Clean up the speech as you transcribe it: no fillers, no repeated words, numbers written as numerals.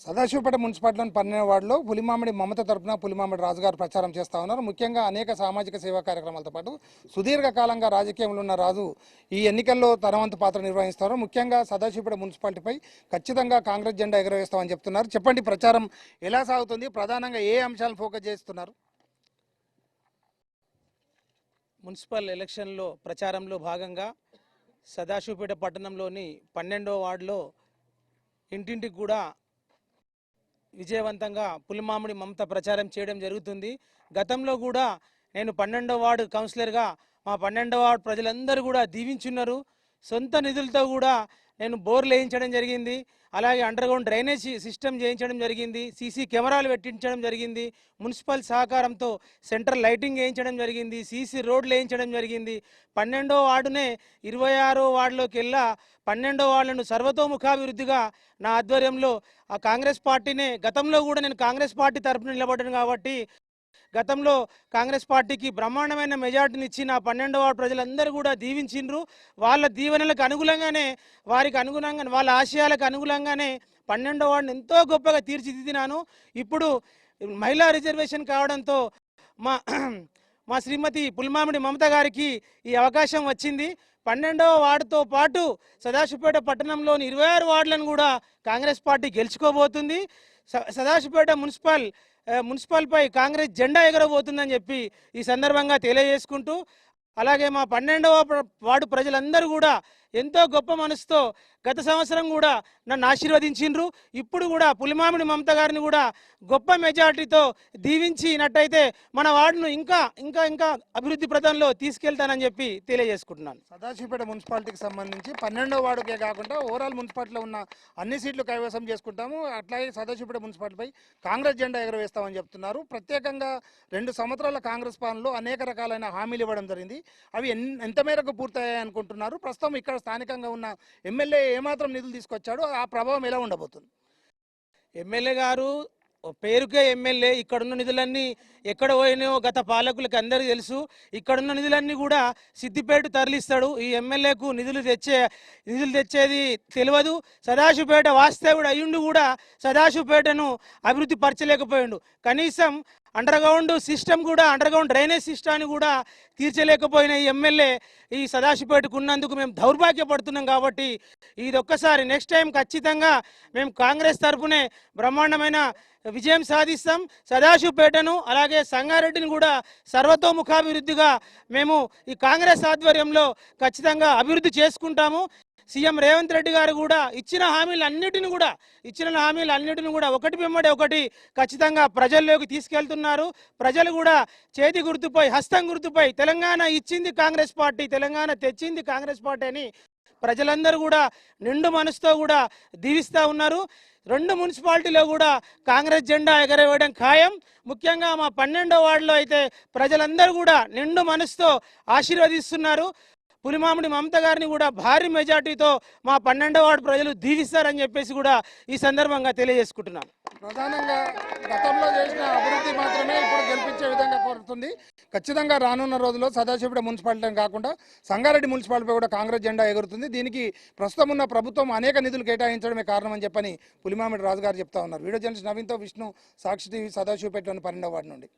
సదాశివపేట మున్సిపాలిటీలోని 12వ వార్డులో పులిమామిడి మమత తరపున పులిమామిడి రాజుగారు ప్రచారం చేస్తూ ఉన్నారు. ముఖ్యంగా అనేక సామాజిక సేవా కార్యక్రమాలతో పాటు సుదీర్ఘకాలంగా రాజకీయంలో ఉన్న రాజు ఈ ఎన్నికల్లో తన వంతు పాత్ర నిర్వహిస్తారు. ముఖ్యంగా సదాశివపేట మున్సిపాలిటీపై ఖచ్చితంగా కాంగ్రెస్ జెండా ఎగురవేస్తామని చెప్తున్నారు. చెప్పండి, ప్రచారం ఎలా సాగుతుంది? ప్రధానంగా ఏ అంశాలను ఫోకస్ చేస్తున్నారు? మున్సిపల్ ఎలక్షన్లో ప్రచారంలో భాగంగా సదాశివపేట పట్టణంలోని 12వ వార్డులో ఇంటింటికి కూడా విజయవంతంగా పులిమామిడి మమత ప్రచారం చేయడం జరుగుతుంది. గతంలో కూడా నేను 12వ వార్డు కౌన్సిలర్గా మా 12వ వార్డు ప్రజలందరూ కూడా దీవించున్నారు. సొంత నిధులతో కూడా నేను బోర్లు వేయించడం జరిగింది, అలాగే అండర్గ్రౌండ్ డ్రైనేజ్ సిస్టమ్ చేయించడం జరిగింది, సీసీ కెమెరాలు పెట్టించడం జరిగింది, మున్సిపల్ సహకారంతో సెంట్రల్ లైటింగ్ వేయించడం జరిగింది, సీసీ రోడ్లు వేయించడం జరిగింది. 12వ వార్డునే 26వ వార్డులోకి వెళ్ళా 12వ వార్డులను సర్వతోముఖాభివృద్ధిగా నా ఆధ్వర్యంలో ఆ కాంగ్రెస్ పార్టీనే గతంలో కూడా నేను కాంగ్రెస్ పార్టీ తరఫున నిలబడ్డాను కాబట్టి గతంలో కాంగ్రెస్ పార్టీకి బ్రహ్మాండమైన మెజార్టీని ఇచ్చి నా 12వ వార్డు ప్రజలందరూ కూడా దీవించిండ్రు. వాళ్ళ దీవెనలకు అనుగుణంగానే వారికి అనుగుణంగా వాళ్ళ ఆశయాలకు అనుగుణంగానే 12వ వార్డుని ఎంతో గొప్పగా తీర్చిదిద్దినాను. ఇప్పుడు మహిళా రిజర్వేషన్ కావడంతో మా శ్రీమతి పులిమామిడి మమత గారికి ఈ అవకాశం వచ్చింది. 12వ వార్డుతో పాటు సదాశివపేట పట్టణంలోని 26 వార్డులను కూడా కాంగ్రెస్ పార్టీ గెలుచుకోబోతుంది. సదాశివపేట మున్సిపల్పై కాంగ్రెస్ జెండా ఎగరబోతుందని చెప్పి ఈ సందర్భంగా తెలియజేసుకుంటూ, అలాగే మా 12వ వార్డు ప్రజలందరూ కూడా ఎంతో గొప్ప మనసుతో గత సంవత్సరం కూడా నన్ను ఆశీర్వదించిండ్రు. ఇప్పుడు కూడా పులిమామిడి మమత గారిని కూడా గొప్ప మెజార్టీతో దీవించినట్టయితే మన వార్డును ఇంకా ఇంకా ఇంకా అభివృద్ధి ప్రదంలో తీసుకెళ్తానని చెప్పి తెలియజేసుకుంటున్నాను. సదాశివపేట మున్సిపాలిటీకి సంబంధించి 12వ వార్డుకే కాకుండా ఓవరాల్ మున్సిపాలిటీలో ఉన్న అన్ని సీట్లు కైవసం చేసుకుంటాము, అట్లాగే సదాశివపేట మున్సిపాలిటీపై కాంగ్రెస్ జెండా ఎగరవేస్తామని చెప్తున్నారు. ప్రత్యేకంగా 2 సంవత్సరాల కాంగ్రెస్ పాలనలో అనేక రకాలైన హామీలు ఇవ్వడం జరిగింది. అవి ఎంత మేరకు పూర్తయ్యాయి అనుకుంటున్నారు? ప్రస్తుతం ఇక్కడ స్థానికంగా ఉన్న ఎమ్మెల్యే ఏమాత్రం నిధులు తీసుకొచ్చాడు, ఆ ప్రభావం ఎలా ఉండబోతుంది? ఎమ్మెల్యే గారు పేరుకే ఎమ్మెల్యే, ఇక్కడున్న నిధులన్నీ ఎక్కడ పోయినాయో గత పాలకులకు అందరికీ తెలుసు. ఇక్కడున్న నిధులన్నీ కూడా సిద్దిపేట తరలిస్తాడు. ఈ ఎమ్మెల్యేకు నిధులు తెచ్చేది తెలియదు. సదాశివపేట వాస్తవుడు అయ్యుండి కూడా సదాశివపేటను అభివృద్ధి పరచలేకపోయాడు. కనీసం అండర్గ్రౌండ్ సిస్టమ్ కూడా అండర్గ్రౌండ్ డ్రైనేజ్ సిస్టాన్ని కూడా తీర్చలేకపోయిన ఈ ఎమ్మెల్యే ఈ సదాశివపేటకు ఉన్నందుకు మేము దౌర్భాగ్యపడుతున్నాం. కాబట్టి ఇది ఒక్కసారి నెక్స్ట్ టైం ఖచ్చితంగా మేము కాంగ్రెస్ తరఫునే బ్రహ్మాండమైన విజయం సాధిస్తాం. సదాశివపేటను అలాగే సంగారెడ్డిని కూడా సర్వతోముఖాభివృద్ధిగా మేము ఈ కాంగ్రెస్ ఆధ్వర్యంలో ఖచ్చితంగా అభివృద్ధి చేసుకుంటాము. సీఎం రేవంత్ రెడ్డి గారు కూడా ఇచ్చిన హామీలన్నిటిని కూడా ఒకటి వెంబడి ఒకటి ఖచ్చితంగా ప్రజల్లోకి తీసుకెళ్తున్నారు. ప్రజలు కూడా చేతి గుర్తుపై హస్తం గుర్తుపై తెలంగాణ ఇచ్చింది కాంగ్రెస్ పార్టీ, తెలంగాణ తెచ్చింది కాంగ్రెస్ పార్టీ అని ప్రజలందరూ కూడా నిండు మనసుతో కూడా దీవిస్తూ ఉన్నారు. 2 మున్సిపాలిటీలో కూడా కాంగ్రెస్ జెండా ఎగరవేయడం ఖాయం. ముఖ్యంగా మా 12వ వార్డులో అయితే ప్రజలందరూ కూడా నిండు మనసుతో ఆశీర్వదిస్తున్నారు. పులిమామిడి మమత గారిని కూడా భారీ మెజార్టీతో మా 12వ వార్డు ప్రజలు దీవిస్తారని చెప్పేసి కూడా ఈ సందర్భంగా తెలియజేసుకుంటున్నాను. ప్రధానంగా గతంలో చేసిన అభివృద్ధి మాత్రమే ఇప్పుడు గెలిపించే విధంగా కోరుతుంది. ఖచ్చితంగా రానున్న రోజుల్లో సదాశివపేట మున్సిపాలిటీ కాకుండా సంగారెడ్డి మున్సిపాలిటీపై కూడా కాంగ్రెస్ జెండా ఎగురుతుంది. దీనికి ప్రస్తుతం ఉన్న ప్రభుత్వం అనేక నిధులు కేటాయించడమే కారణమని చెప్పని పులిమామిడి రాజు గారు చెప్తా ఉన్నారు. వీడియో జర్నలిస్ట్ నవీన్తో విష్ణు, సాక్షి టీవీ, సదాశివపేటలోని 12వ వార్డు నుండి.